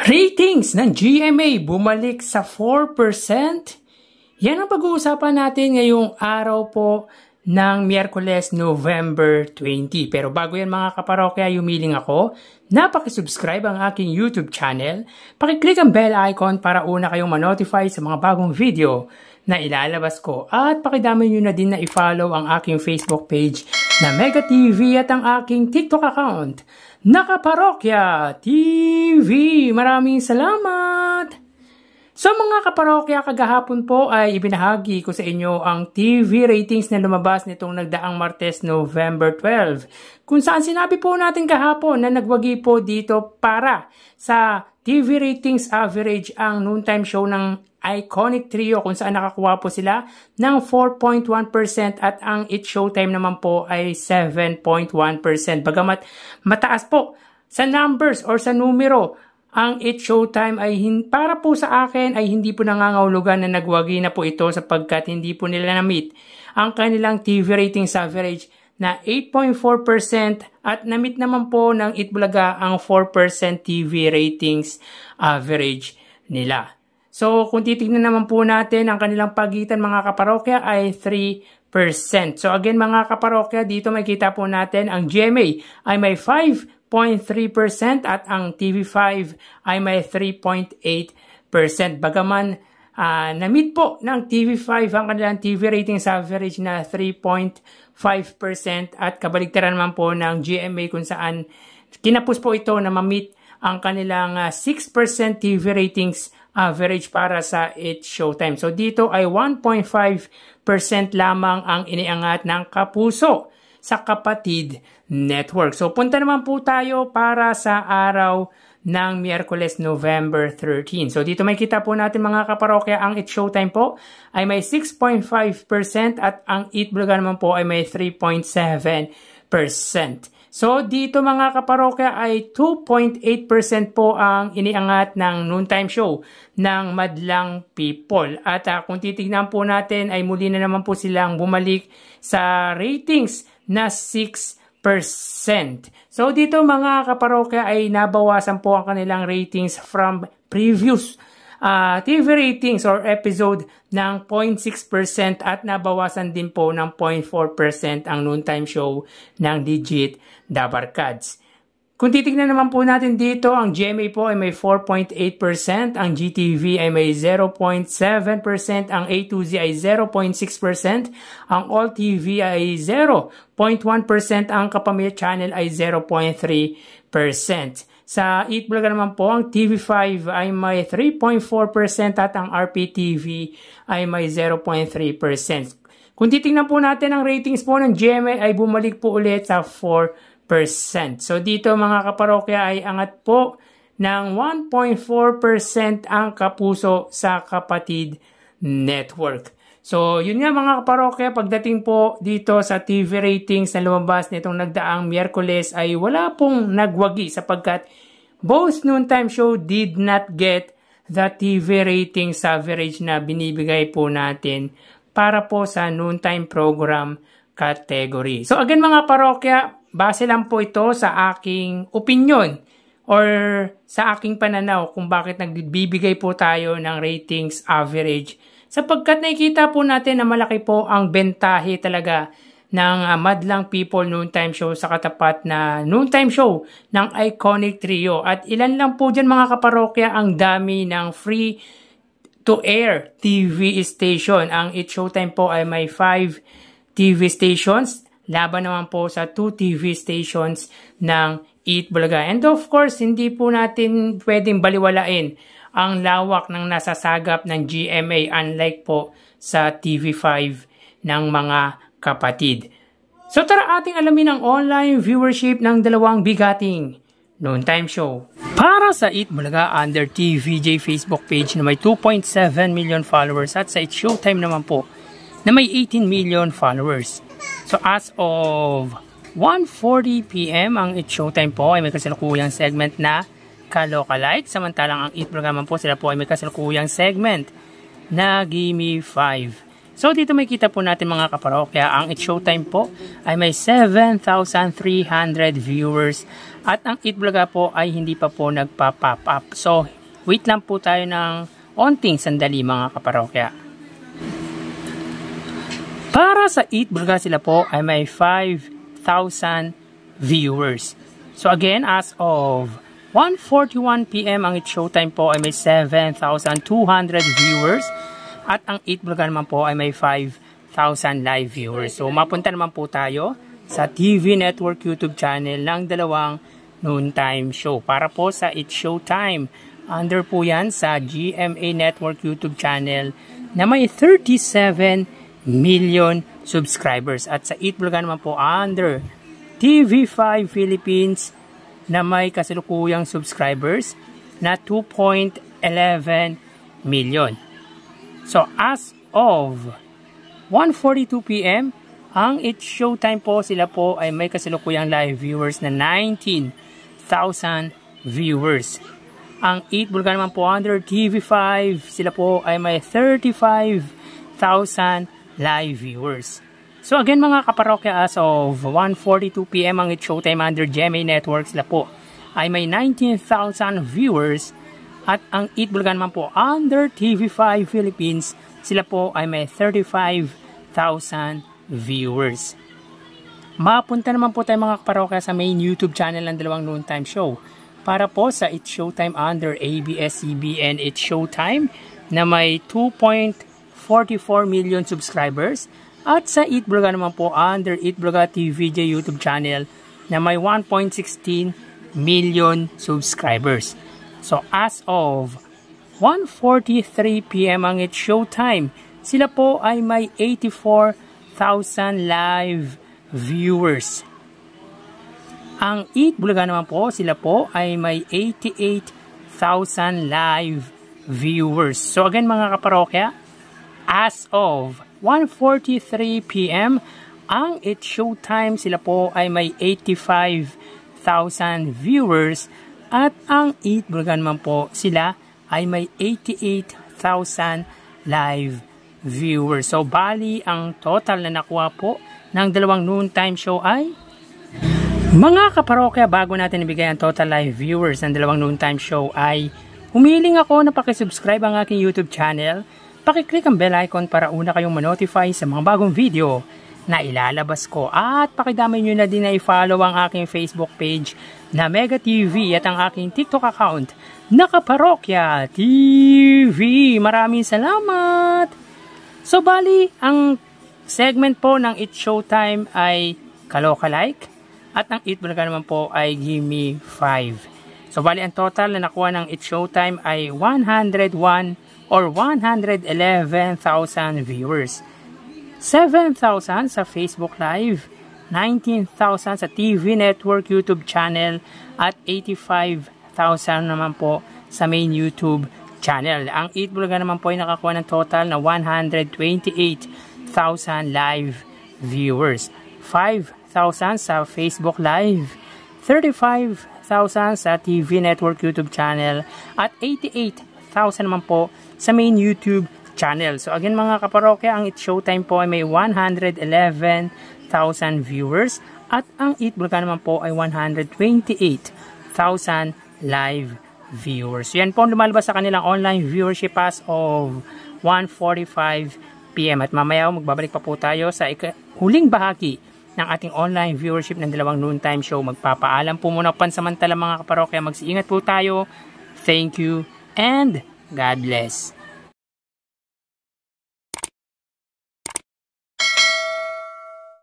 Ratings ng GMA bumalik sa 4%. Yan ang pag-uusapan natin ngayong araw po ng Miyerkules, November 20. Pero bago yan mga kaparokya, yumiling ako na pakisubscribe ang aking YouTube channel. Pakiclick ang bell icon para una kayong manotify sa mga bagong video na ilalabas ko. At pakidami nyo na din na i-follow ang aking Facebook page na Mega TV at ang aking TikTok account Nakaparokya TV. Maraming salamat! So mga kaparokya, kagahapon po ay ibinahagi ko sa inyo ang TV ratings na lumabas nitong nagdaang Martes, November 12. Kung saan sinabi po natin kahapon na nagwagi po dito para sa TV ratings average ang noontime show ng Iconic Trio kung saan nakakuha po sila ng 4.1% at ang It's Showtime naman po ay 7.1%. Bagamat mataas po sa numbers or sa numero, ang It's Showtime ay para po sa akin ay hindi po nangangahulugan na nagwagi na po ito sapagkat hindi po nila na-meet ang kanilang TV ratings average na 8.4% at na-meet naman po ng Itbulaga ang 4% TV ratings average nila. So, kung titignan naman po natin, ang kanilang pagitan mga kaparokya ay 3%. So, again mga kaparokya, dito makikita po natin ang GMA ay may 5.3% at ang TV5 ay may 3.8%. Bagaman, na-meet po ng TV5 ang kanilang TV ratings average na 3.5% at kabaligtaran naman po ng GMA kung saan kinapos po ito na ma-meet ang kanilang 6% TV ratings average para sa It's Showtime. So dito ay 1.5% lamang ang iniangat ng Kapuso sa Kapatid Network. So punta naman po tayo para sa araw ng Miyerkules, November 13. So dito may kita po natin mga kaparokya, ang It's Showtime po ay may 6.5% at ang Itbulaga naman po ay may 3.7%. So, dito mga kaparokya ay 2.8% po ang iniangat ng noontime show ng Madlang People. At kung titignan po natin ay muli na naman po silang bumalik sa ratings na 6%. So, dito mga kaparokya ay nabawasan po ang kanilang ratings from previous TV ratings or episode ng 0.6% at nabawasan din po ng 0.4% ang noontime show ng Digit Dabarkads. Kung titignan naman po natin dito, ang GMA po ay may 4.8%, ang GTV ay may 0.7%, ang A2Z ay 0.6%, ang All TV ay 0.1%, ang Kapamilya Channel ay 0.3%. Sa Itbulaga naman po, ang TV5 ay may 3.4% at ang RPTV ay may 0.3%. Kung titingnan po natin ang ratings po ng GMA ay bumalik po ulit sa 4%. So dito mga kaparokya ay angat po ng 1.4% ang Kapuso sa Kapatid Network. So, yun nga mga kaparokya, pagdating po dito sa TV ratings na lumabas nitong nagdaang Miyerkules ay wala pong nagwagi sapagkat both noontime show did not get the TV ratings average na binibigay po natin para po sa noontime program category. So, again mga parokya, base lang po ito sa aking opinion or sa aking pananaw kung bakit nagbibigay po tayo ng ratings average. Sapagkat nakikita po natin na malaki po ang bentahe talaga ng Madlang People noontime show sa katapat na noontime show ng Iconic Trio. At ilan lang po dyan mga kaparokya ang dami ng free to air TV station. Ang It's Showtime po ay may 5 TV stations. Laban naman po sa 2 TV stations ng Itbulaga. And of course, hindi po natin pwedeng baliwalain ang lawak ng nasasagap ng GMA unlike po sa TV5 ng mga kapatid. So tara ating alamin ang online viewership ng dalawang bigating noontime show. Para sa Itbulaga under TVJ Facebook page na may 2.7 million followers at sa It's Showtime naman po na may 18 million followers. So as of 1:40 PM ang It's Showtime po ay may kasalukuyang segment na Kalokalike. Samantalang ang Itbulaga naman po sila po ay may kasalukuyang segment na Gimme 5. So dito may kita po natin mga kaparokya, ang It's Showtime po ay may 7,300 viewers at ang Itbulaga po ay hindi pa po nagpa-pop up. So wait lang po tayo ng onting sandali mga kaparokya. Para sa Itbulaga sila po ay may 5,000 viewers. So again, as of 1:41 PM ang It's Showtime po ay may 7,200 viewers. At ang Itbulaga naman po ay may 5,000 live viewers. So, mapunta naman po tayo sa TV Network YouTube channel ng dalawang noontime show. Para po sa It's Showtime, under po yan sa GMA Network YouTube channel na may 37 million subscribers. At sa Itbulaga naman po under TV5 Philippines na may kasalukuyang subscribers na 2.11 million. So, as of 1:42 PM, ang It's Showtime po, sila po ay may kasalukuyang live viewers na 19,000 viewers. Ang Itbulaga naman po under TV5, sila po ay may 35,000 live viewers. So, again mga kaparokya, as of 1:42 PM, ang It's Showtime under GMA Network, sila po ay may 19,000 viewers. At ang Itbulaga naman po under TV5 Philippines, sila po ay may 35,000 viewers. Mapunta naman po tayo mga kaparokya sa main YouTube channel ng dalawang noontime show. Para po sa It's Showtime under ABS-CBN It's Showtime na may 2.44 million subscribers. At sa Itbulaga naman po under Itbulaga TVJ YouTube channel na may 1.16 million subscribers. So, as of 1:43 PM ang It's Showtime, sila po ay may 84,000 live viewers. Ang Itbulaga naman po, sila po ay may 88,000 live viewers. So, again mga kaparokya, as of 1:43 PM, ang It's Showtime, sila po ay may 85,000 viewers. At ang Itbulaga naman po, sila ay may 88,000 live viewers. So, bali, ang total na nakuha po ng dalawang noontime show ay mga kaparokya, bago natin ibigay ang total live viewers ng dalawang noontime show ay humiling ako na pakisubscribe ang aking YouTube channel. Pakiclick ang bell icon para una kayong manotify sa mga bagong video na ilalabas ko. At pakidamay nyo na din na i-follow ang aking Facebook page na Mega TV at ang aking TikTok account na Kaparokya TV. Maraming salamat! So, bali, ang segment po ng It's Showtime ay Kaloka Like at ang Itbulaga naman po ay Gimme 5. So, bali, ang total na nakuha ng It's Showtime ay 101 or 111,000 viewers. 7,000 sa Facebook Live, 19,000 sa TV Network YouTube channel at 85,000 naman po sa main YouTube channel. Ang Itbulaga naman po ay nakakuha ng total na 128,000 live viewers. 5,000 sa Facebook Live, 35,000 sa TV Network YouTube channel at 88,000 naman po sa main YouTube channel. So again mga kaparokya, ang It's Showtime po ay may 111,000 viewers at ang Itbulaga naman po ay 128,000 live viewers. So yan po ang lumalabas sa kanilang online viewership as of 1:45 PM. At mamaya magbabalik pa po tayo sa huling bahagi ng ating online viewership ng dalawang noontime show. Magpapaalam po muna pansamantala mga kaparokya. Mag-iingat po tayo. Thank you and God bless.